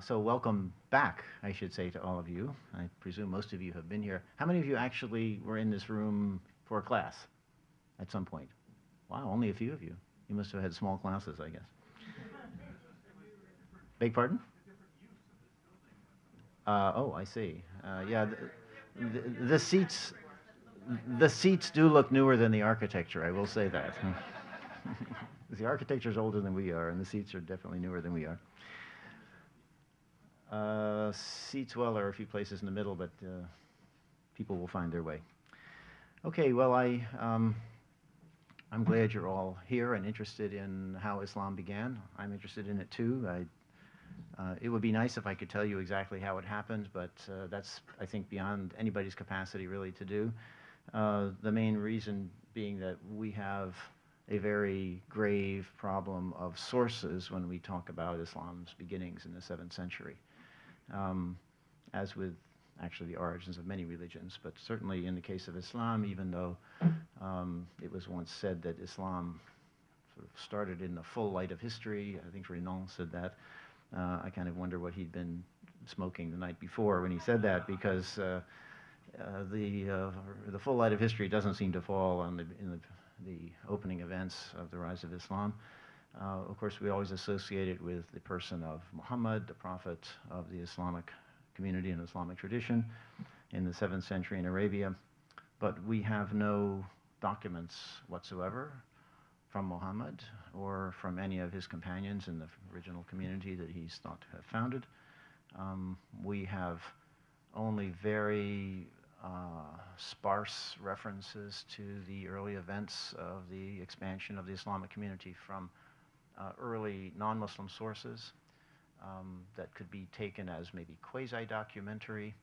So welcome back, I should say, to all of you. I presume most of you have been here. How many of you actually were in this room for a class at some point? Wow, only a few of you. You must have had small classes, I guess. Beg pardon? Oh, I see. Yeah, the seats, the seats do look newer than the architecture. I will say that. The architecture is older than we are, and the seats are definitely newer than we are. Seats, well, there are a few places in the middle, but people will find their way. Okay, well, I'm glad you're all here and interested in how Islam began. I'm interested in it too. It would be nice if I could tell you exactly how it happened, but that's, I think, beyond anybody's capacity really to do. The main reason being that we have a very grave problem of sources when we talk about Islam's beginnings in the 7th century. As with actually the origins of many religions, but certainly in the case of Islam, even though it was once said that Islam sort of started in the full light of history. I think Renan said that. I kind of wonder what he'd been smoking the night before when he said that, because the full light of history doesn't seem to fall on the opening events of the rise of Islam. Of course, we always associate it with the person of Muhammad, the prophet of the Islamic community and Islamic tradition in the 7th century in Arabia. But we have no documents whatsoever from Muhammad or from any of his companions in the original community that he's thought to have founded. We have only very sparse references to the early events of the expansion of the Islamic community from early non-Muslim sources that could be taken as maybe quasi-documentary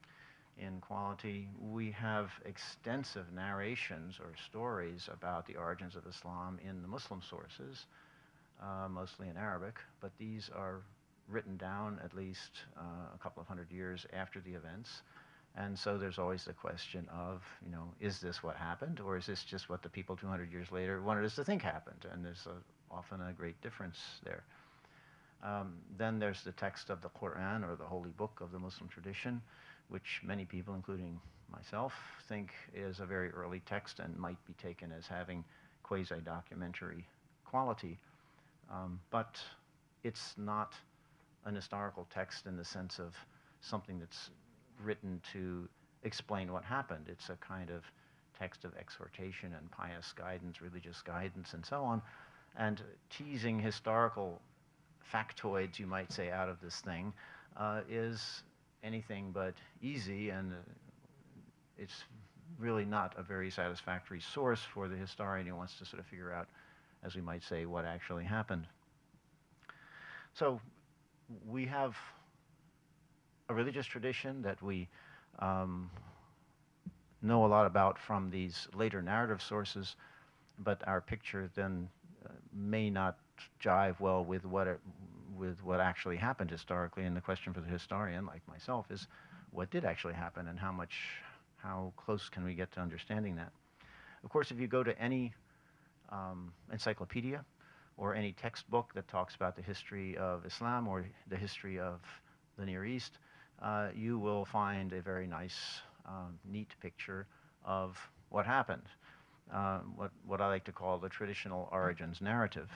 in quality. We have extensive narrations or stories about the origins of Islam in the Muslim sources, mostly in Arabic, but these are written down at least a couple of hundred years after the events. And so there's always the question of, is this what happened, or is this just what the people 200 years later wanted us to think happened? And there's often a great difference there. Then there's the text of the Quran, or the holy book of the Muslim tradition, which many people, including myself, think is a very early text and might be taken as having quasi-documentary quality. But it's not an historical text in the sense of something that's written to explain what happened. It's a kind of text of exhortation and pious guidance, religious guidance, and so on. And teasing historical factoids, you might say, out of this thing is anything but easy, and it's really not a very satisfactory source for the historian who wants to sort of figure out, as we might say, what actually happened. So we have a religious tradition that we know a lot about from these later narrative sources, but our picture then may not jive well with what actually happened historically. And the question for the historian, like myself, is what did actually happen, and how close can we get to understanding that? Of course, if you go to any encyclopedia or any textbook that talks about the history of Islam or the history of the Near East, you will find a very nice, neat picture of what happened. What I like to call the traditional origins narrative.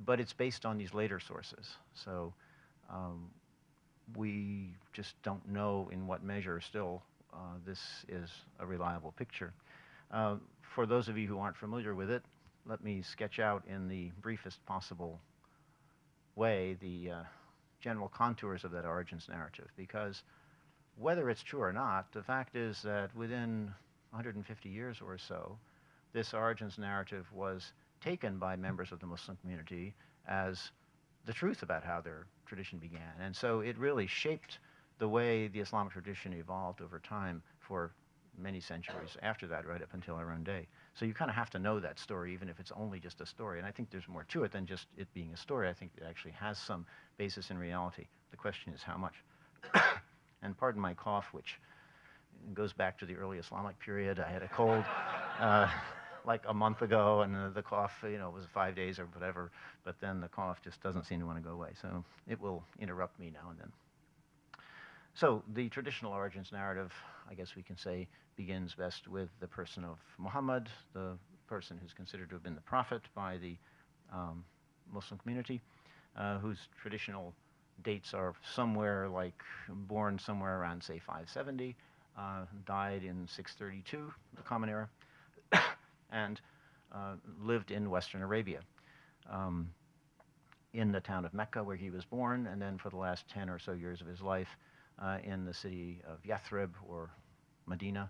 But it's based on these later sources. So we just don't know in what measure still this is a reliable picture. For those of you who aren't familiar with it, let me sketch out in the briefest possible way the general contours of that origins narrative, because whether it's true or not, the fact is that within 150 years or so, this origins narrative was taken by members of the Muslim community as the truth about how their tradition began. And so it really shaped the way the Islamic tradition evolved over time for many centuries after that, right up until our own day. So you kind of have to know that story, even if it's only just a story. And I think there's more to it than just it being a story. I think it actually has some basis in reality. The question is how much. And pardon my cough, which goes back to the early Islamic period. I had a cold. like a month ago, and the cough, was 5 days or whatever, but then the cough just doesn't seem to want to go away. So it will interrupt me now and then. So the traditional origins narrative, I guess we can say, begins best with the person of Muhammad, the person who's considered to have been the prophet by the Muslim community, whose traditional dates are somewhere like born somewhere around, say, 570, died in 632, the Common Era, and lived in Western Arabia, in the town of Mecca where he was born, and then for the last 10 or so years of his life in the city of Yathrib or Medina,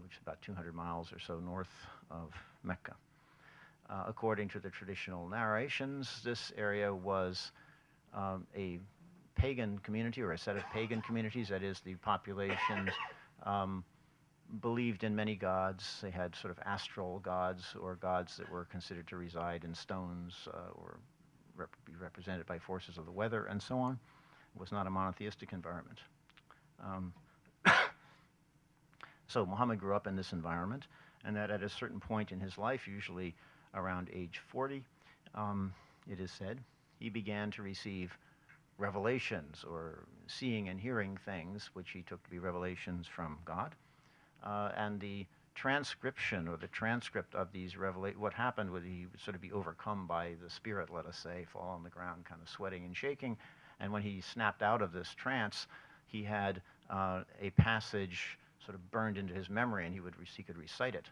which is about 200 miles or so north of Mecca. According to the traditional narrations, this area was a pagan community, or a set of pagan communities. That is, the populations believed in many gods. They had sort of astral gods, or gods that were considered to reside in stones, or be represented by forces of the weather, and so on. It was not a monotheistic environment. So Muhammad grew up in this environment, and that at a certain point in his life, usually around age 40, it is said, he began to receive revelations, or seeing and hearing things which he took to be revelations from God. And the transcription, or the transcript of these revelations, what happened was he would sort of be overcome by the spirit, let us say, fall on the ground kind of sweating and shaking. And when he snapped out of this trance, he had a passage sort of burned into his memory, and he could recite it.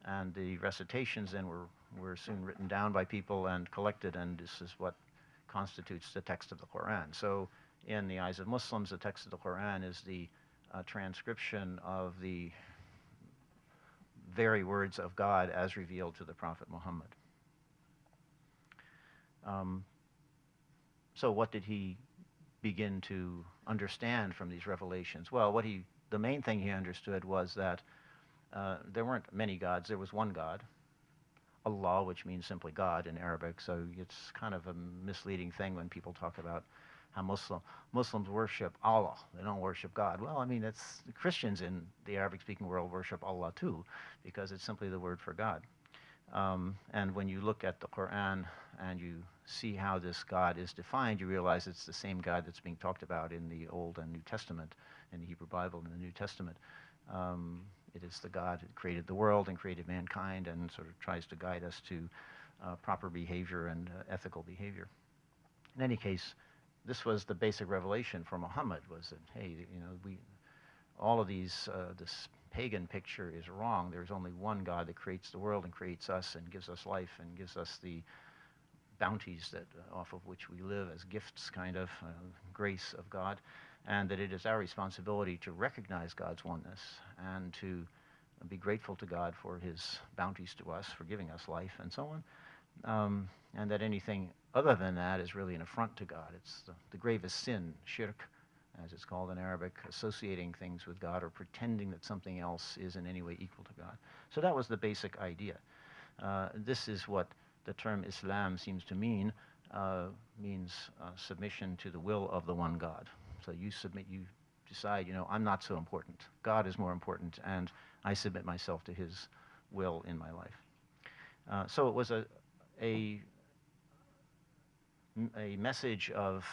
And the recitations then were soon written down by people and collected, and this is what constitutes the text of the Quran. So in the eyes of Muslims, the text of the Quran is the transcription of the very words of God as revealed to the Prophet Muhammad. So what did he begin to understand from these revelations? Well, the main thing he understood was that there weren't many gods. There was one God, Allah, which means simply God in Arabic. So it's kind of a misleading thing when people talk about how Muslims worship Allah. They don't worship God. Well, I mean, the Christians in the Arabic-speaking world worship Allah too, because it's simply the word for God. And when you look at the Quran and you see how this God is defined, you realize it's the same God that's being talked about in the Old and New Testament, in the Hebrew Bible and the New Testament. It is the God who created the world and created mankind, and sort of tries to guide us to proper behavior and ethical behavior. In any case, this was the basic revelation for Muhammad, was that, hey, all of these, this pagan picture is wrong. There's only one God that creates the world and creates us and gives us life and gives us the bounties that off of which we live as gifts, kind of grace of God, and that it is our responsibility to recognize God's oneness and to be grateful to God for his bounties to us, for giving us life and so on, and that anything other than that is really an affront to God. It's the gravest sin, shirk, as it's called in Arabic, associating things with God or pretending that something else is in any way equal to God. So that was the basic idea. This is what the term Islam seems to mean, means submission to the will of the one God. So you submit, you decide, I'm not so important. God is more important, and I submit myself to his will in my life. So it was a message of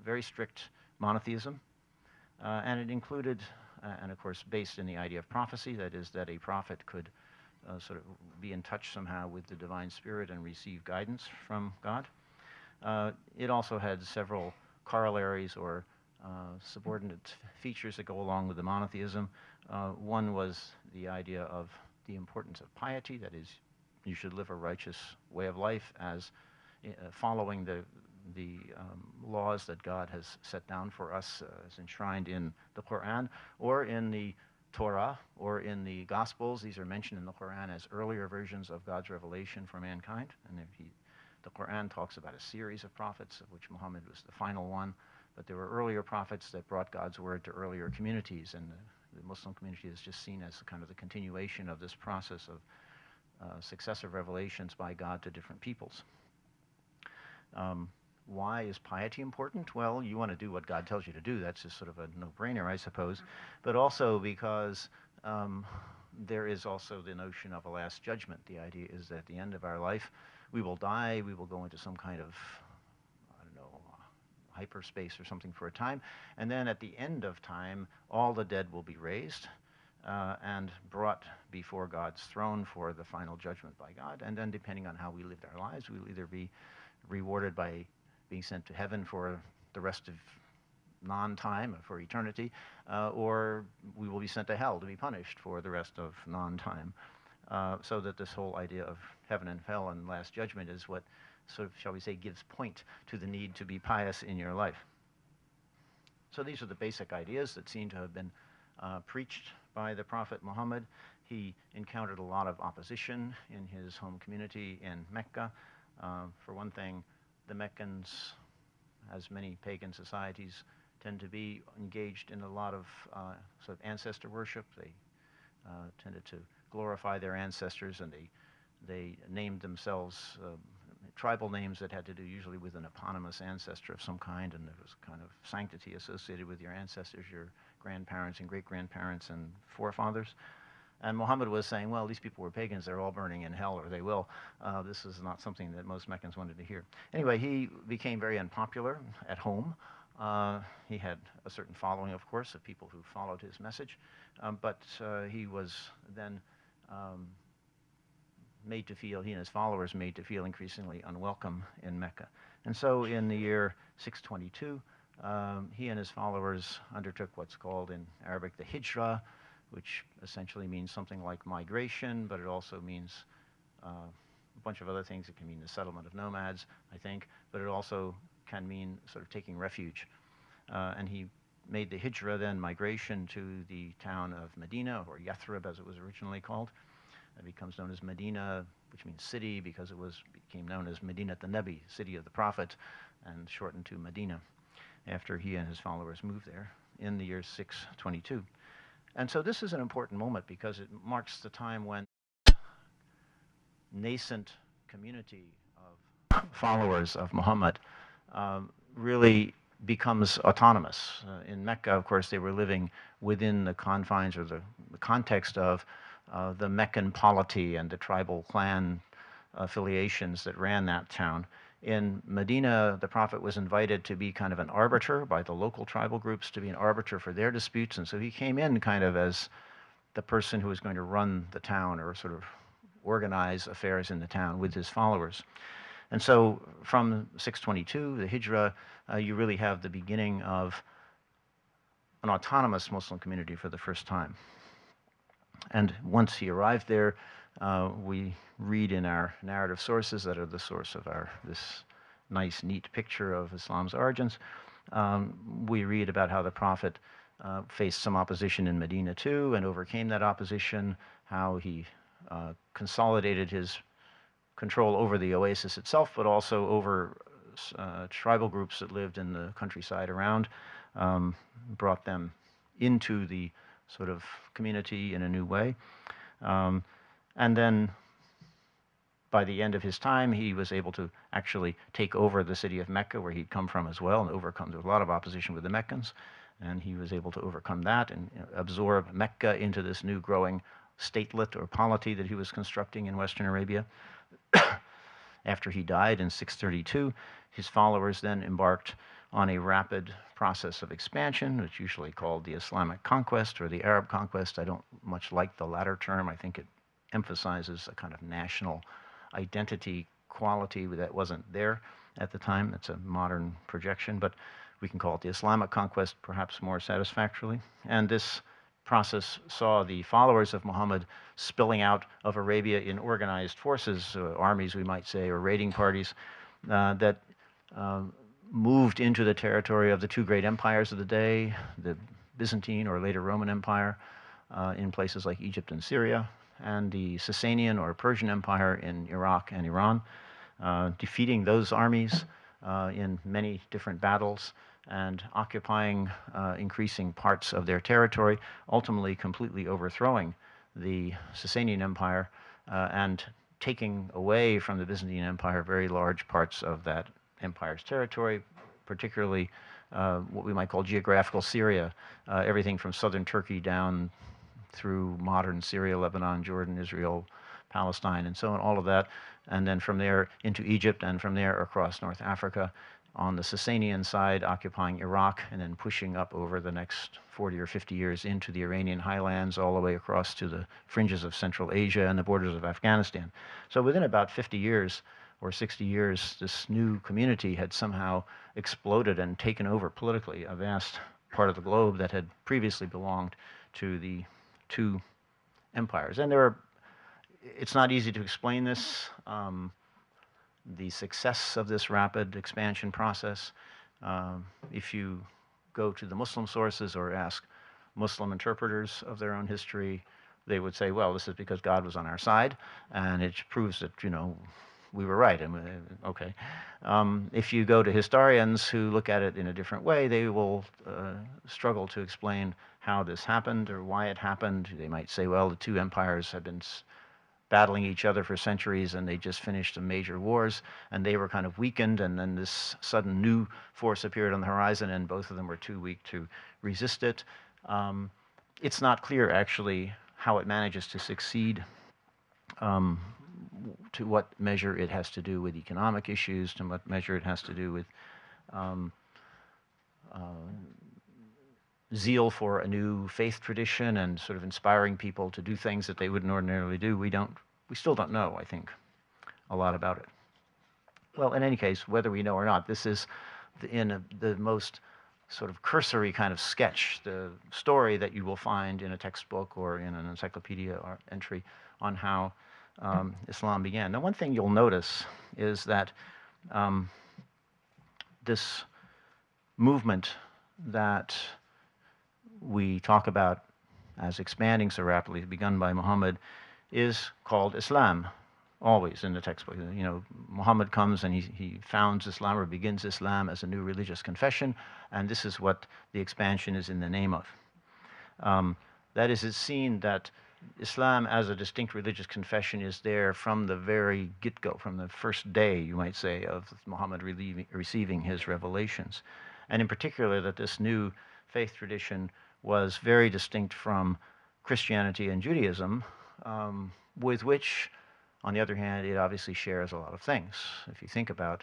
very strict monotheism, and it included, and of course based in the idea of prophecy, that is, that a prophet could sort of be in touch somehow with the divine spirit and receive guidance from God. It also had several corollaries or subordinate features that go along with the monotheism. One was the idea of the importance of piety, that is, you should live a righteous way of life as following the laws that God has set down for us, as enshrined in the Quran or in the Torah or in the Gospels. These are mentioned in the Quran as earlier versions of God's revelation for mankind. And the Quran talks about a series of prophets, of which Muhammad was the final one. But there were earlier prophets that brought God's word to earlier communities, and the Muslim community is just seen as kind of the continuation of this process of successive revelations by God to different peoples. Why is piety important? Well, you want to do what God tells you to do. That's just sort of a no-brainer, I suppose. But also because there is also the notion of a last judgment. The idea is that at the end of our life, we will die, we will go into some kind of, I don't know, hyperspace or something for a time, and then at the end of time, all the dead will be raised and brought before God's throne for the final judgment by God. And then depending on how we lived our lives, we will either be rewarded by being sent to heaven for the rest of non-time, for eternity, or we will be sent to hell to be punished for the rest of non-time. So that this whole idea of heaven and hell and last judgment is what sort of, shall we say, gives point to the need to be pious in your life. So these are the basic ideas that seem to have been preached by the Prophet Muhammad. He encountered a lot of opposition in his home community in Mecca. For one thing, the Meccans, as many pagan societies, tend to be engaged in a lot of sort of ancestor worship. They tended to glorify their ancestors, and they named themselves tribal names that had to do usually with an eponymous ancestor of some kind, and there was kind of sanctity associated with your ancestors, your grandparents and great-grandparents and forefathers. And Muhammad was saying, well, these people were pagans, they're all burning in hell, or they will. This is not something that most Meccans wanted to hear. Anyway, he became very unpopular at home. He had a certain following, of course, of people who followed his message, but he was then made to feel, he and his followers made to feel increasingly unwelcome in Mecca. And so in the year 622, he and his followers undertook what's called in Arabic the hijrah, which essentially means something like migration, but it also means a bunch of other things. It can mean the settlement of nomads, I think, but it also can mean sort of taking refuge. And he made the hijrah, then migration, to the town of Medina, or Yathrib as it was originally called. It becomes known as Medina, which means city, because it became known as Medinat the-Nabi, city of the Prophet, and shortened to Medina after he and his followers moved there in the year 622. And so this is an important moment because it marks the time when nascent community of followers of Muhammad really becomes autonomous. In Mecca, of course, they were living within the confines or the context of the Meccan polity and the tribal clan affiliations that ran that town. In Medina, the Prophet was invited to be kind of an arbiter by the local tribal groups, to be an arbiter for their disputes, and so he came in kind of as the person who was going to run the town or sort of organize affairs in the town with his followers. And so from 622, the Hijrah, you really have the beginning of an autonomous Muslim community for the first time. And once he arrived there, we read in our narrative sources that are the source of this nice, neat picture of Islam's origins. We read about how the Prophet faced some opposition in Medina too and overcame that opposition, how he consolidated his control over the oasis itself, but also over tribal groups that lived in the countryside around, brought them into the sort of community in a new way. And then by the end of his time, he was able to actually take over the city of Mecca, where he'd come from as well, and overcome. There was a lot of opposition with the Meccans, and he was able to overcome that and absorb Mecca into this new growing statelet or polity that he was constructing in Western Arabia. After he died in 632, his followers then embarked on a rapid process of expansion, which is usually called the Islamic conquest or the Arab conquest. I don't much like the latter term. I think it emphasizes a kind of national identity quality that wasn't there at the time. It's a modern projection, but we can call it the Islamic conquest perhaps more satisfactorily. And this process saw the followers of Muhammad spilling out of Arabia in organized forces, armies we might say, or raiding parties that moved into the territory of the two great empires of the day, the Byzantine or later Roman Empire in places like Egypt and Syria, and the Sasanian or Persian Empire in Iraq and Iran, defeating those armies in many different battles and occupying increasing parts of their territory, ultimately completely overthrowing the Sasanian Empire and taking away from the Byzantine Empire very large parts of that empire's territory, particularly what we might call geographical Syria, everything from southern Turkey down through modern Syria, Lebanon, Jordan, Israel, Palestine, and so on, all of that, and then from there into Egypt, and from there across North Africa, on the Sasanian side, occupying Iraq, and then pushing up over the next 40 or 50 years into the Iranian highlands, all the way across to the fringes of Central Asia and the borders of Afghanistan. So within about 50 years or 60 years, this new community had somehow exploded and taken over politically a vast part of the globe that had previously belonged to the two empires. And it's not easy to explain this. The success of this rapid expansion process. If you go to the Muslim sources or ask Muslim interpreters of their own history, they would say, well, this is because God was on our side, and it proves that, we were right. Okay. If you go to historians who look at it in a different way, they will struggle to explain how this happened or why it happened. They might say, well, the two empires have been battling each other for centuries, and they just finished some major wars, and they were kind of weakened, and then this sudden new force appeared on the horizon, and both of them were too weak to resist it. It's not clear, actually, how it manages to succeed, to what measure it has to do with economic issues, to what measure it has to do with zeal for a new faith tradition and sort of inspiring people to do things that they wouldn't ordinarily do. We still don't know, I think, a lot about it. Well, in any case, whether we know or not, this is the most sort of cursory kind of sketch, the story that you will find in a textbook or in an encyclopedia or entry on how Islam began. Now, one thing you'll notice is that this movement that we talk about as expanding so rapidly, begun by Muhammad, is called Islam, always in the textbook. Muhammad comes and he founds Islam or begins Islam as a new religious confession, and this is what the expansion is in the name of. That is, it's seen that Islam as a distinct religious confession is there from the very get-go, from the first day, you might say, of Muhammad receiving his revelations. And in particular, that this new faith tradition was very distinct from Christianity and Judaism, with which, on the other hand, it obviously shares a lot of things. If you think about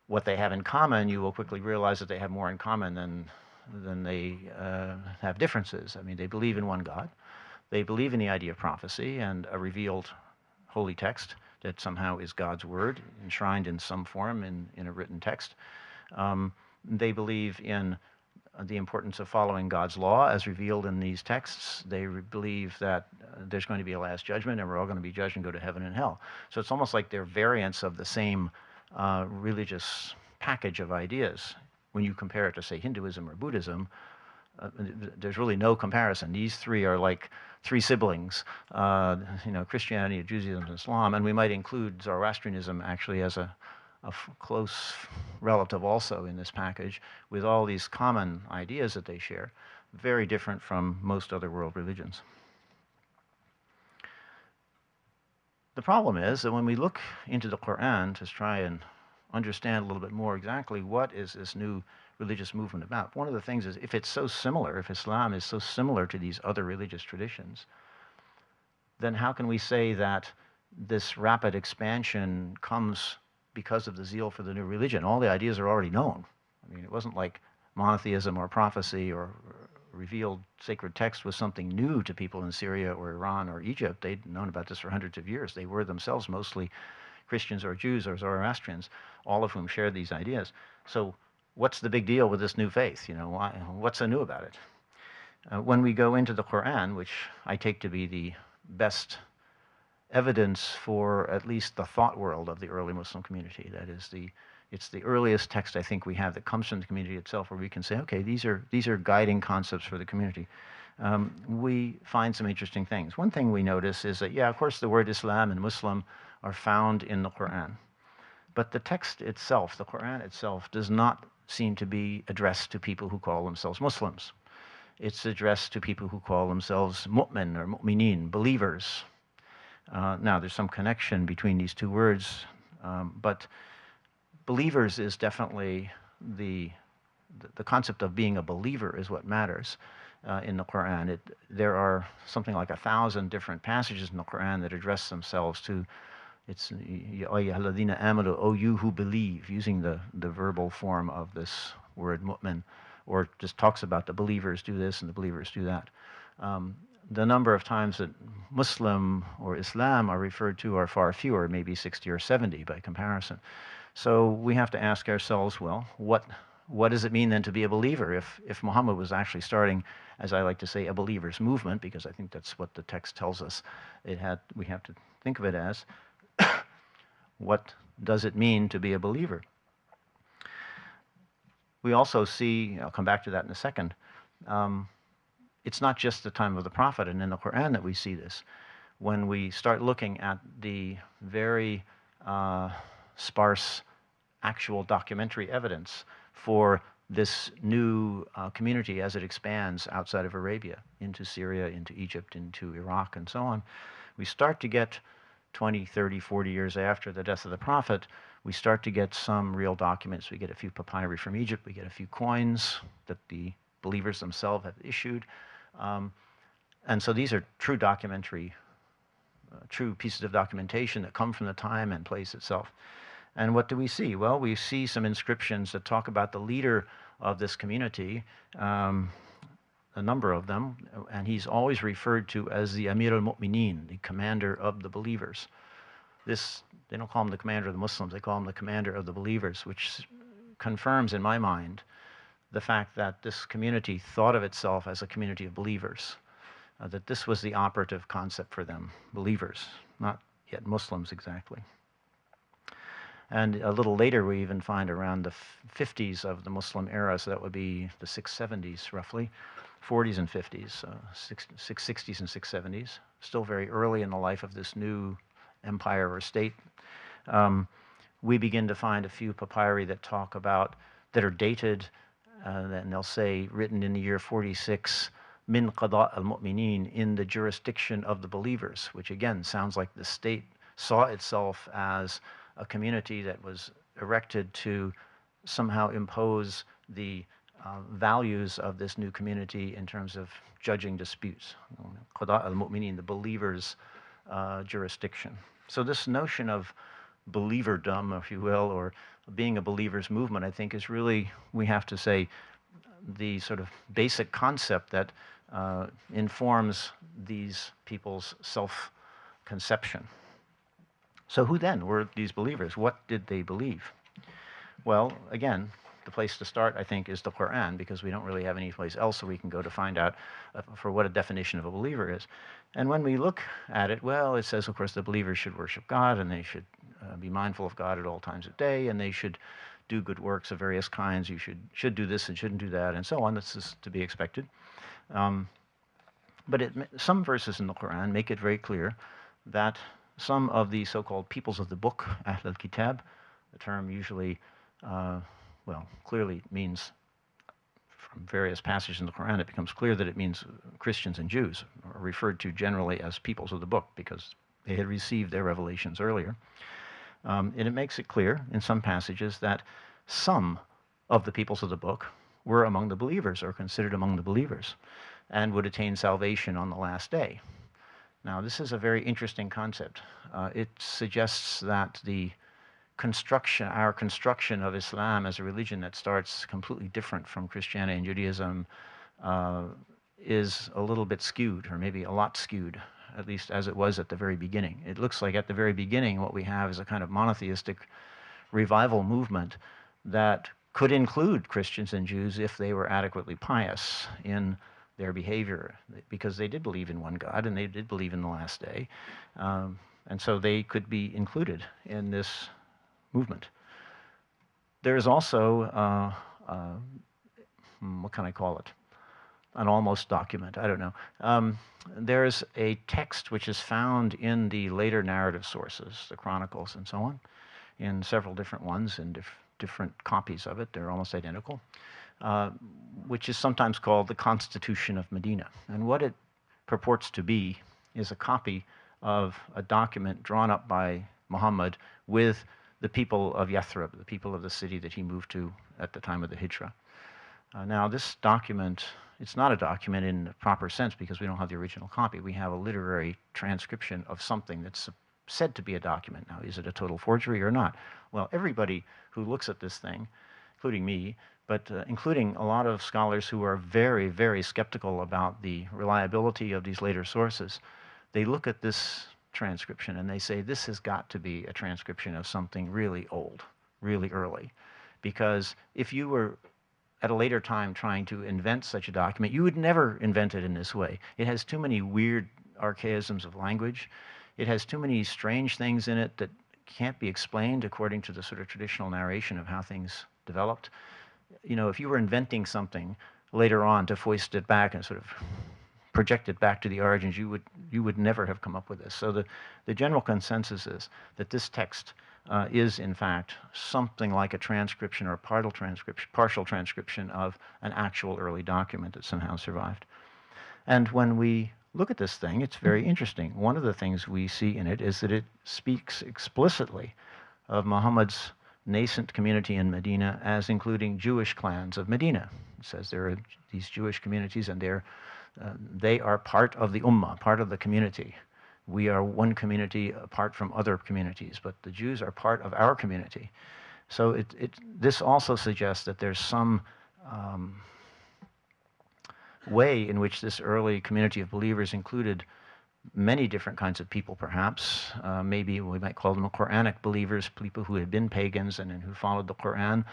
what they have in common, you will quickly realize that they have more in common than they have differences. I mean, they believe in one God. They believe in the idea of prophecy and a revealed holy text that somehow is God's word, enshrined in some form in a written text. They believe in the importance of following God's law as revealed in these texts. They believe that there's going to be a last judgment and we're all going to be judged and go to heaven and hell. So it's almost like they're variants of the same religious package of ideas. When you compare it to, say, Hinduism or Buddhism, there's really no comparison. These three are like three siblings, Christianity, Judaism, and Islam, and we might include Zoroastrianism actually as a close relative also in this package, with all these common ideas that they share, very different from most other world religions. The problem is that when we look into the Quran to try and understand a little bit more exactly what is this new religious movement about, one of the things is, if it's so similar, if Islam is so similar to these other religious traditions, then how can we say that this rapid expansion comes because of the zeal for the new religion? All the ideas are already known. I mean, it wasn't like monotheism or prophecy or revealed sacred text was something new to people in Syria or Iran or Egypt. They'd known about this for hundreds of years. They were themselves mostly Christians or Jews or Zoroastrians, all of whom shared these ideas. So what's the big deal with this new faith? What's so new about it? When we go into the Quran, which I take to be the best evidence for at least the thought world of the early Muslim community, that is, it's the earliest text I think we have that comes from the community itself, where we can say, okay, these are guiding concepts for the community. We find some interesting things. One thing we notice is that, yeah, of course, the word Islam and Muslim are found in the Quran, but the text itself, the Quran itself, does not seem to be addressed to people who call themselves Muslims. It's addressed to people who call themselves mu'min or mu'minin, believers. Now, there's some connection between these two words, but believers is definitely the concept of being a believer is what matters. in the Quran. There are something like 1,000 different passages in the Quran that address themselves to, it's Ya ayyuhalladhina amanu, O you who believe, using the verbal form of this word mu'min, or just talks about the believers do this and the believers do that. The number of times that Muslim or Islam are referred to are far fewer, maybe 60 or 70 by comparison. So we have to ask ourselves, well, what does it mean then to be a believer? If Muhammad was actually starting, as I like to say, a believer's movement, because I think that's what the text tells us we have to think of it as, what does it mean to be a believer? We also see, I'll come back to that in a second, it's not just the time of the Prophet, and in the Quran that we see this. When we start looking at the very sparse actual documentary evidence for this new community as it expands outside of Arabia into Syria, into Egypt, into Iraq, and so on, we start to get 20, 30, 40 years after the death of the Prophet, we start to get some real documents. We get a few papyri from Egypt, we get a few coins that the believers themselves have issued. And so these are true documentary, true pieces of documentation that come from the time and place itself. And what do we see? Well, we see some inscriptions that talk about the leader of this community, a number of them, and he's always referred to as the Amir al-Mu'mineen, the commander of the believers. They don't call him the commander of the Muslims, they call him the commander of the believers, which confirms in my mind the fact that this community thought of itself as a community of believers, that this was the operative concept for them, believers, not yet Muslims exactly. And a little later, we even find around the 50s of the Muslim era, so that would be the 670s roughly, 40s and 50s, 660s and 670s, still very early in the life of this new empire or state. We begin to find a few papyri that talk about, that are dated, and they'll say, written in the year 46, min qada al-mu'mineen, in the jurisdiction of the believers, which again sounds like the state saw itself as a community that was erected to somehow impose the values of this new community in terms of judging disputes. Qada al-mu'mineen, the believers' jurisdiction. So this notion of believerdom, if you will, or being a believer's movement, I think is really, we have to say, the sort of basic concept that informs these people's self-conception. So who then were these believers? What did they believe? Well, again, the place to start, I think, is the Quran, because we don't really have any place else that we can go to find out for what a definition of a believer is. And when we look at it, well, it says, of course, the believers should worship God, and they should be mindful of God at all times of day, and they should do good works of various kinds. You should do this and shouldn't do that, and so on. This is to be expected. But some verses in the Quran make it very clear that some of the so-called peoples of the book, Ahl al-Kitab, the term usually, clearly means, from various passages in the Quran, it becomes clear that it means Christians and Jews, are referred to generally as peoples of the book because they had received their revelations earlier. And it makes it clear in some passages that some of the peoples of the book were among the believers, or considered among the believers, and would attain salvation on the last day. Now, this is a very interesting concept. It suggests that our construction of Islam as a religion that starts completely different from Christianity and Judaism is a little bit skewed, or maybe a lot skewed, at least as it was at the very beginning. It looks like at the very beginning what we have is a kind of monotheistic revival movement that could include Christians and Jews if they were adequately pious in their behavior, because they did believe in one God and they did believe in the last day. And so they could be included in this movement. There is also, what can I call it? An almost document, I don't know. There's a text which is found in the later narrative sources, the Chronicles and so on, in several different ones, in different copies of it. They're almost identical. Which is sometimes called the Constitution of Medina. And what it purports to be is a copy of a document drawn up by Muhammad with the people of Yathrib, the people of the city that he moved to at the time of the Hijrah. Now, this document it's not a document in the proper sense because we don't have the original copy. We have a literary transcription of something that's said to be a document. Now, is it a total forgery or not? Well, everybody who looks at this thing, including me, but including a lot of scholars who are very, very skeptical about the reliability of these later sources, they look at this transcription and they say, this has got to be a transcription of something really old, really early. Because if you were at a later time trying to invent such a document, you would never invent it in this way. It has too many weird archaisms of language. It has too many strange things in it that can't be explained according to the sort of traditional narration of how things developed. You know, if you were inventing something later on to foist it back and sort of project it back to the origins, you would never have come up with this. So the general consensus is that this text is in fact something like a transcription or a partial transcription of an actual early document that somehow survived. And when we look at this thing, it's very interesting. One of the things we see in it is that it speaks explicitly of Muhammad's nascent community in Medina as including Jewish clans of Medina. It says there are these Jewish communities and they are part of the ummah, part of the community. We are one community apart from other communities, but the Jews are part of our community. So this also suggests that there's some way in which this early community of believers included many different kinds of people, perhaps. Maybe we might call them Quranic believers, people who had been pagans and who followed the Quran.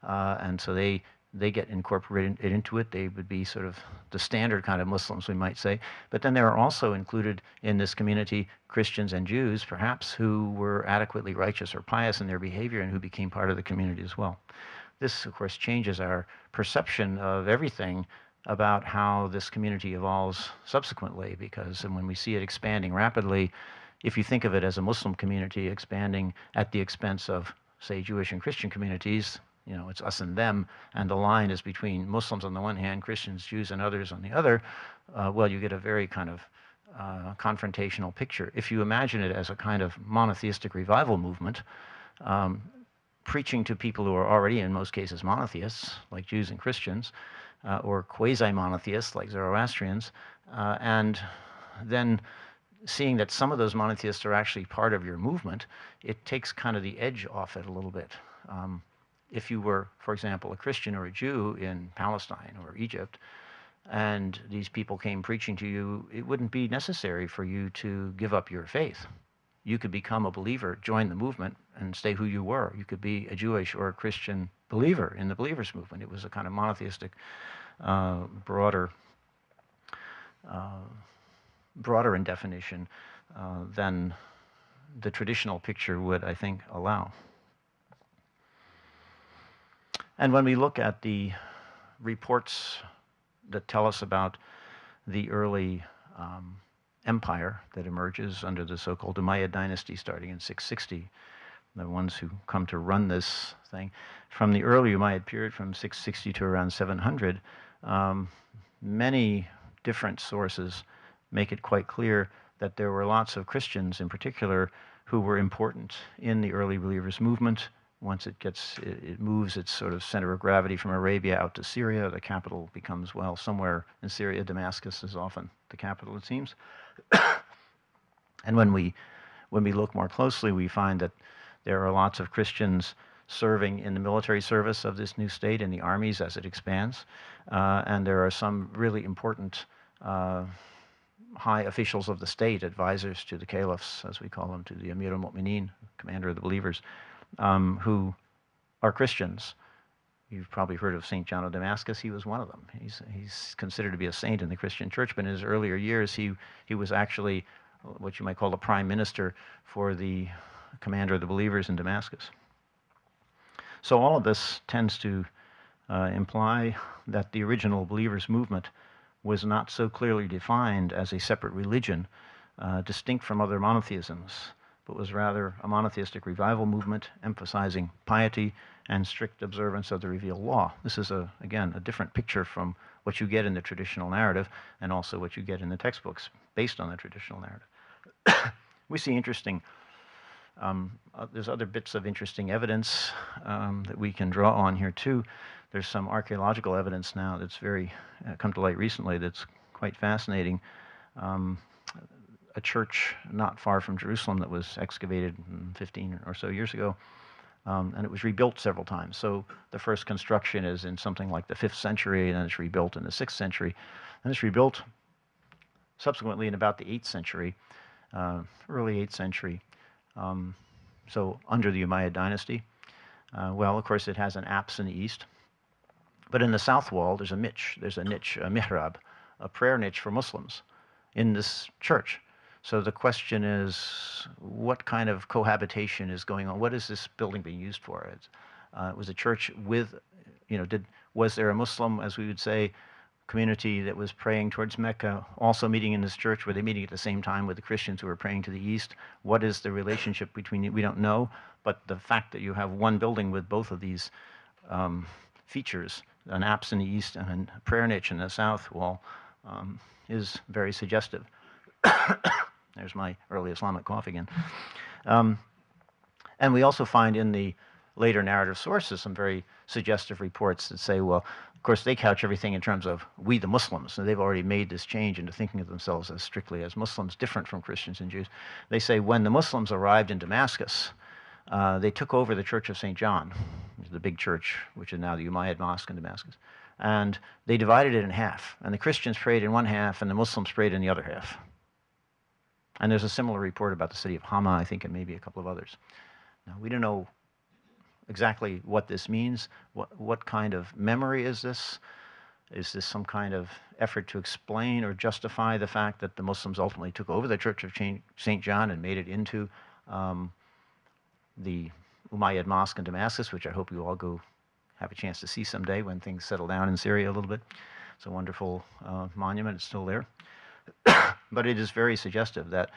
And so they get incorporated into it. They would be sort of the standard kind of Muslims, we might say. But then there are also included in this community Christians and Jews, perhaps, who were adequately righteous or pious in their behavior and who became part of the community as well. This, of course, changes our perception of everything about how this community evolves subsequently, because when we see it expanding rapidly, if you think of it as a Muslim community expanding at the expense of, say, Jewish and Christian communities, you know, it's us and them, and the line is between Muslims on the one hand, Christians, Jews, and others on the other, well, you get a very kind of confrontational picture. If you imagine it as a kind of monotheistic revival movement, preaching to people who are already, in most cases, monotheists, like Jews and Christians, or quasi-monotheists, like Zoroastrians, and then seeing that some of those monotheists are actually part of your movement, it takes kind of the edge off it a little bit. If you were, for example, a Christian or a Jew in Palestine or Egypt, and these people came preaching to you, it wouldn't be necessary for you to give up your faith. You could become a believer, join the movement, and stay who you were. You could be a Jewish or a Christian believer in the believers movement. It was a kind of monotheistic, broader in definition than the traditional picture would, I think, allow. And when we look at the reports that tell us about the early empire that emerges under the so-called Umayyad dynasty starting in 660, the ones who come to run this thing, from the early Umayyad period from 660 to around 700, many different sources make it quite clear that there were lots of Christians in particular who were important in the early believers movement. Once it moves its sort of center of gravity from Arabia out to Syria, the capital becomes, well, somewhere in Syria. Damascus is often the capital, it seems. And when we look more closely, we find that there are lots of Christians serving in the military service of this new state, in the armies as it expands. And there are some really important high officials of the state, advisors to the caliphs, as we call them, to the Amir al-Mu'mineen, commander of the believers, who are Christians. You've probably heard of St. John of Damascus. He was one of them. He's considered to be a saint in the Christian church, but in his earlier years, he was actually what you might call the prime minister for the commander of the believers in Damascus. So all of this tends to imply that the original believers movement was not so clearly defined as a separate religion, distinct from other monotheisms, but was rather a monotheistic revival movement emphasizing piety and strict observance of the revealed law. This is, again, a different picture from what you get in the traditional narrative and also what you get in the textbooks based on the traditional narrative. We see interesting There's other bits of interesting evidence that we can draw on here too. There's some archaeological evidence now that's very come to light recently that's quite fascinating. Um, a church not far from Jerusalem that was excavated 15 or so years ago, and it was rebuilt several times. So the first construction is in something like the 5th century, and then it's rebuilt in the 6th century, and it's rebuilt subsequently in about the 8th century, early 8th century, so under the Umayyad dynasty. Well, of course, it has an apse in the east, but in the south wall there's a niche, a mihrab, a prayer niche for Muslims in this church. So the question is, what kind of cohabitation is going on? What is this building being used for? It was a church with, was there a Muslim, as we would say, community that was praying towards Mecca, also meeting in this church? Were they meeting at the same time with the Christians who were praying to the east? What is the relationship between, we don't know, but the fact that you have one building with both of these features, an apse in the east and a prayer niche in the south wall, is very suggestive. There's my early Islamic cough again. And we also find in the later narrative sources some very suggestive reports that say, well, of course, they couch everything in terms of we the Muslims. So they've already made this change into thinking of themselves as strictly as Muslims, different from Christians and Jews. They say when the Muslims arrived in Damascus, they took over the Church of St. John, the big church, which is now the Umayyad Mosque in Damascus. And they divided it in half. And the Christians prayed in one half, and the Muslims prayed in the other half. And there's a similar report about the city of Hama, I think, and maybe a couple of others. Now, we don't know exactly what this means. What kind of memory is this? Is this some kind of effort to explain or justify the fact that the Muslims ultimately took over the Church of St. John and made it into the Umayyad Mosque in Damascus, which I hope you all go have a chance to see someday when things settle down in Syria a little bit. It's a wonderful monument. It's still there. But it is very suggestive that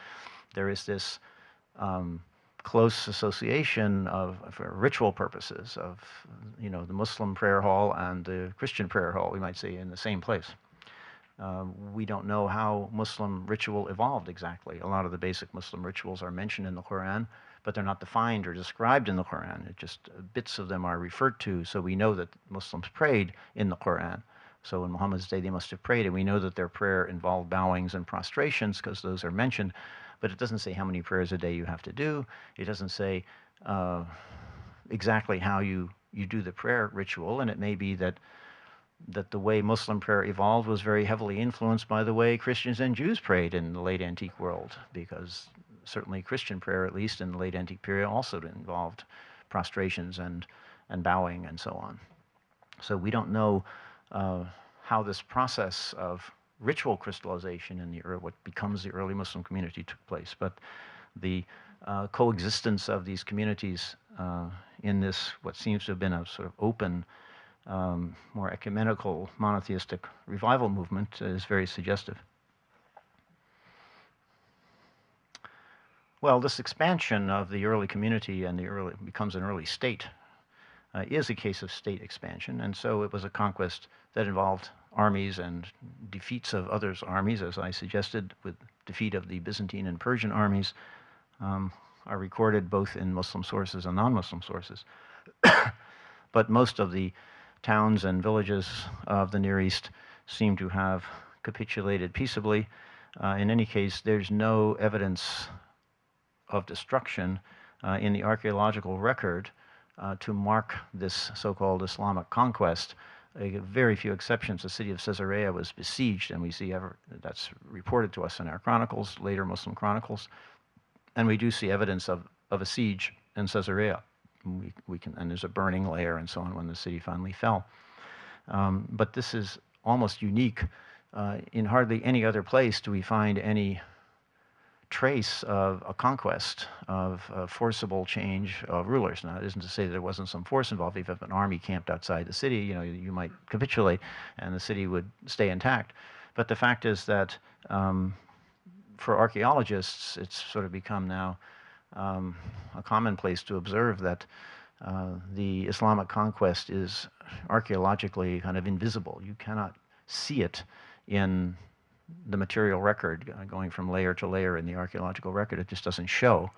there is this close association for ritual purposes of, the Muslim prayer hall and the Christian prayer hall, we might say, in the same place. We don't know how Muslim ritual evolved exactly. A lot of the basic Muslim rituals are mentioned in the Quran, but they're not defined or described in the Quran. It just bits of them are referred to, so we know that Muslims prayed in the Quran. So in Muhammad's day, they must have prayed, and we know that their prayer involved bowings and prostrations because those are mentioned, but it doesn't say how many prayers a day you have to do. It doesn't say exactly how you do the prayer ritual, and it may be that the way Muslim prayer evolved was very heavily influenced by the way Christians and Jews prayed in the late antique world, because certainly Christian prayer, at least in the late antique period, also involved prostrations and bowing and so on. So we don't know how this process of ritual crystallization in what becomes the early Muslim community took place, but the coexistence of these communities in this, what seems to have been a sort of open, more ecumenical, monotheistic revival movement is very suggestive. Well, this expansion of the early community and becomes an early state is a case of state expansion, and so it was a conquest that involved armies and defeats of others' armies, as I suggested, with defeat of the Byzantine and Persian armies, are recorded both in Muslim sources and non-Muslim sources. But most of the towns and villages of the Near East seem to have capitulated peaceably. In any case, there's no evidence of destruction in the archaeological record to mark this so-called Islamic conquest. Very few exceptions. The city of Caesarea was besieged, and we see that's reported to us in our chronicles, later Muslim chronicles, and we do see evidence of a siege in Caesarea. And there's a burning layer and so on when the city finally fell. But this is almost unique. In hardly any other place do we find any trace of a conquest, of a forcible change of rulers. Now, it isn't to say that there wasn't some force involved. If an army camped outside the city, you might capitulate and the city would stay intact. But the fact is that for archaeologists, it's sort of become now a commonplace to observe that the Islamic conquest is archaeologically kind of invisible. You cannot see it in the material record going from layer to layer in the archaeological record. It just doesn't show.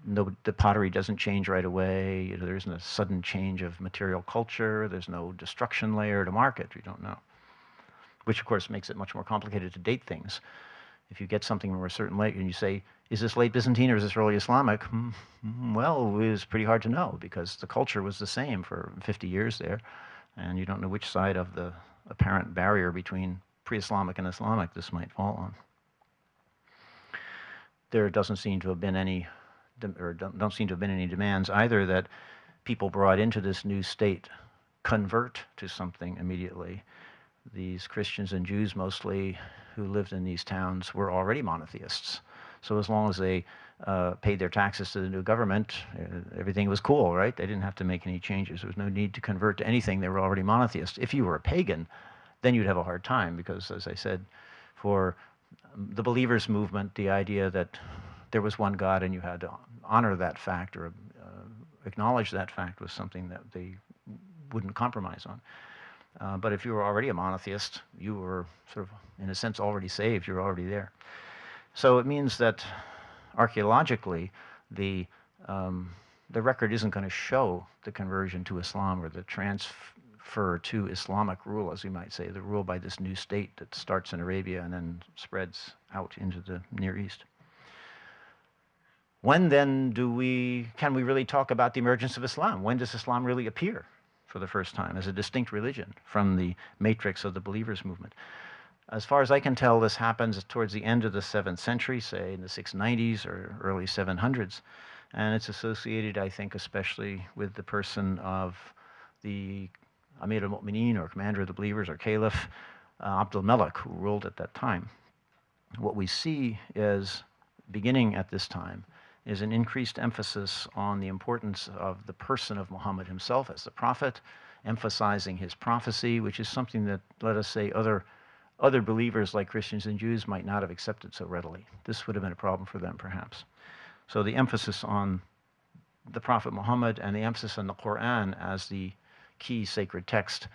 no, the pottery doesn't change right away. There isn't a sudden change of material culture. There's no destruction layer to mark it. You don't know, which of course makes it much more complicated to date things. If you get something from a certain late and you say, is this late Byzantine or is this early Islamic? Well, it was pretty hard to know because the culture was the same for 50 years there, and you don't know which side of the apparent barrier between pre-Islamic and Islamic this might fall on. There doesn't seem to have been any, or don't seem to have been any demands either that people brought into this new state convert to something immediately. These Christians and Jews mostly who lived in these towns were already monotheists. So as long as they paid their taxes to the new government, everything was cool, right? They didn't have to make any changes. There was no need to convert to anything. They were already monotheists. If you were a pagan, then you'd have a hard time because, as I said, for the believers movement, the idea that there was one God and you had to honor that fact or acknowledge that fact was something that they wouldn't compromise on. But if you were already a monotheist, you were sort of, in a sense, already saved. You're already there. So it means that archaeologically, the record isn't going to show the conversion to Islam or the transfer to Islamic rule, as we might say, the rule by this new state that starts in Arabia and then spreads out into the Near East. When then can we really talk about the emergence of Islam? When does Islam really appear for the first time as a distinct religion from the matrix of the believers movement? As far as I can tell, this happens towards the end of the 7th century, say in the 690s or early 700s. And it's associated, I think, especially with the person of the Amir al-Mu'mineen, or commander of the believers, or caliph, Abdul Malik, who ruled at that time. What we see is, beginning at this time, is an increased emphasis on the importance of the person of Muhammad himself as the prophet, emphasizing his prophecy, which is something that, let us say, other believers like Christians and Jews might not have accepted so readily. This would have been a problem for them, perhaps. So the emphasis on the Prophet Muhammad and the emphasis on the Quran as the key sacred text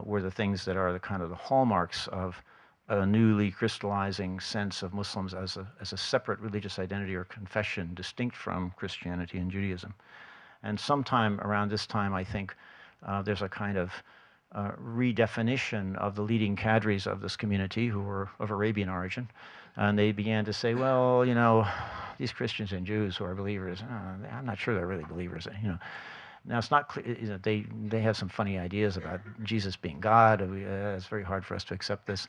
were the things that are the kind of the hallmarks of a newly crystallizing sense of Muslims as a separate religious identity or confession distinct from Christianity and Judaism. And sometime around this time, I think, there's a kind of redefinition of the leading cadres of this community who were of Arabian origin. And they began to say, well, you know, these Christians and Jews who are believers, I'm not sure they're really believers, you know. Now, it's not clear, you know, they have some funny ideas about Jesus being God. It's very hard for us to accept this.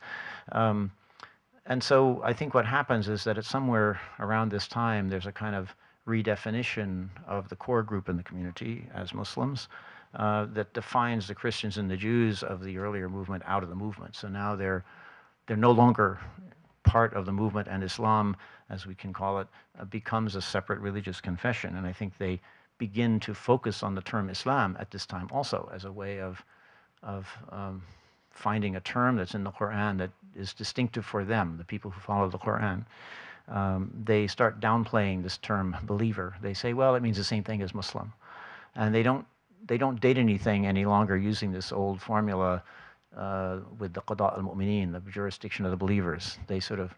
And so I think what happens is that it's somewhere around this time, there's a kind of redefinition of the core group in the community as Muslims that defines the Christians and the Jews of the earlier movement out of the movement. So now they're no longer part of the movement, and Islam, as we can call it, becomes a separate religious confession. And I think they begin to focus on the term Islam at this time also as a way of finding a term that's in the Quran that is distinctive for them, the people who follow the Quran. They start downplaying this term believer. They say, well, it means the same thing as Muslim. And they don't date anything any longer using this old formula with the Qada al-Mu'mineen, the jurisdiction of the believers. They sort of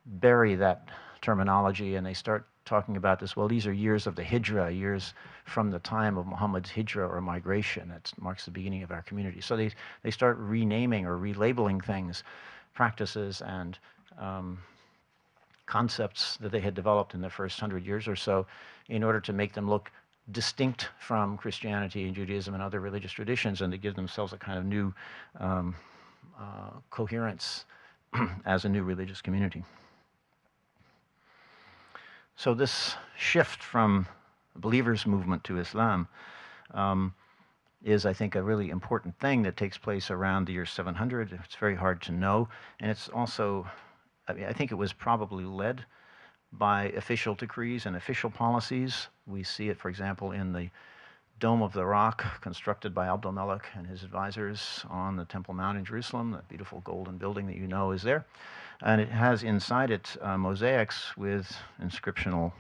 bury that terminology and they start talking about this, well, these are years of the hijrah, years from the time of Muhammad's hijrah or migration. That marks the beginning of our community. So they start renaming or relabeling things, practices and concepts that they had developed in the first 100 years or so in order to make them look distinct from Christianity and Judaism and other religious traditions, and to give themselves a kind of new coherence as a new religious community. So this shift from the believers' movement to Islam is, I think, a really important thing that takes place around the year 700. It's very hard to know, and it's also, I mean, I think it was probably led by official decrees and official policies. We see it, for example, in the Dome of the Rock constructed by Abdul Malik and his advisors on the Temple Mount in Jerusalem, that beautiful golden building that you know is there. And it has inside it mosaics with inscriptional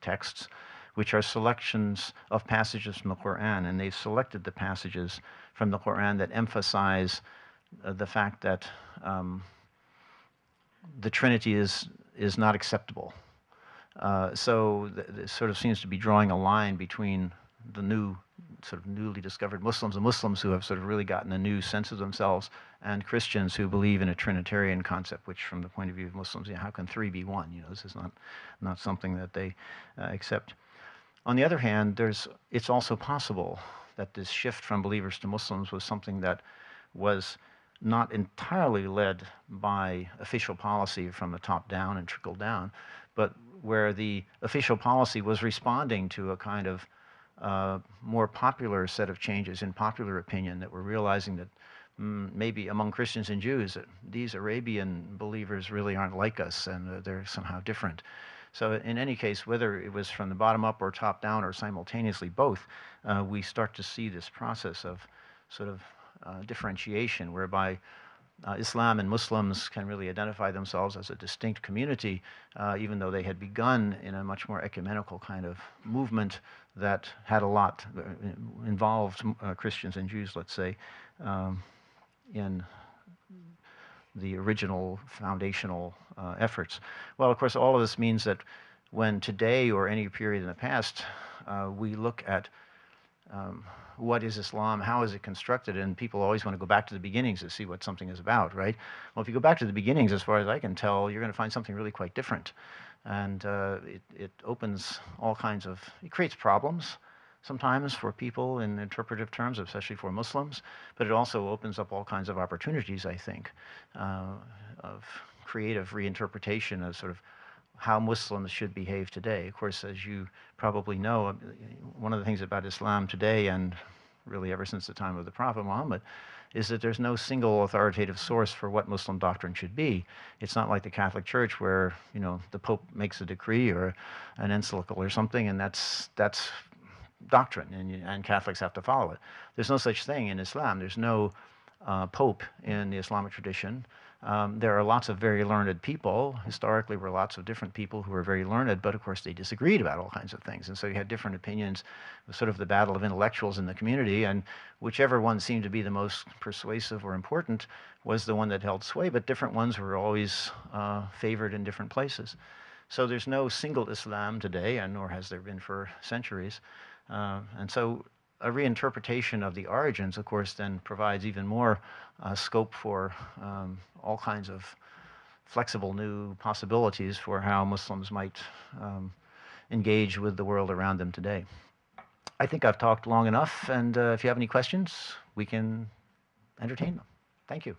texts, which are selections of passages from the Quran. And they've selected the passages from the Quran that emphasize the fact that the Trinity is not acceptable. So this sort of seems to be drawing a line between the new, sort of newly discovered Muslims, the Muslims who have sort of really gotten a new sense of themselves, and Christians who believe in a Trinitarian concept, which from the point of view of Muslims, how can three be one? This is not something that they accept. On the other hand, it's also possible that this shift from believers to Muslims was something that was not entirely led by official policy from the top down and trickled down, but where the official policy was responding to a kind of more popular set of changes in popular opinion, that we're realizing that maybe among Christians and Jews, that these Arabian believers really aren't like us, and they're somehow different. So in any case, whether it was from the bottom up or top down or simultaneously both, we start to see this process of sort of differentiation, whereby Islam and Muslims can really identify themselves as a distinct community, even though they had begun in a much more ecumenical kind of movement that had a lot involved Christians and Jews, let's say, in the original foundational efforts. Well, of course, all of this means that when today or any period in the past we look at what is Islam, how is it constructed, and people always want to go back to the beginnings to see what something is about, right? Well, if you go back to the beginnings, as far as I can tell, you're going to find something really quite different. And it opens all kinds of, it creates problems sometimes for people in interpretive terms, especially for Muslims, but it also opens up all kinds of opportunities, I think, of creative reinterpretation of sort of how Muslims should behave today. Of course, as you probably know, one of the things about Islam today, and really ever since the time of the Prophet Muhammad, is that there's no single authoritative source for what Muslim doctrine should be. It's not like the Catholic Church where, the Pope makes a decree or an encyclical or something, and that's doctrine, and Catholics have to follow it. There's no such thing in Islam. There's no Pope in the Islamic tradition. There are lots of very learned people. Historically, were lots of different people who were very learned, but of course they disagreed about all kinds of things. And so you had different opinions. It was sort of the battle of intellectuals in the community, and whichever one seemed to be the most persuasive or important was the one that held sway, but different ones were always favored in different places. So there's no single Islam today, and nor has there been for centuries. And so a reinterpretation of the origins, of course, then provides even more scope for all kinds of flexible new possibilities for how Muslims might engage with the world around them today. I think I've talked long enough, and if you have any questions, we can entertain them. Thank you.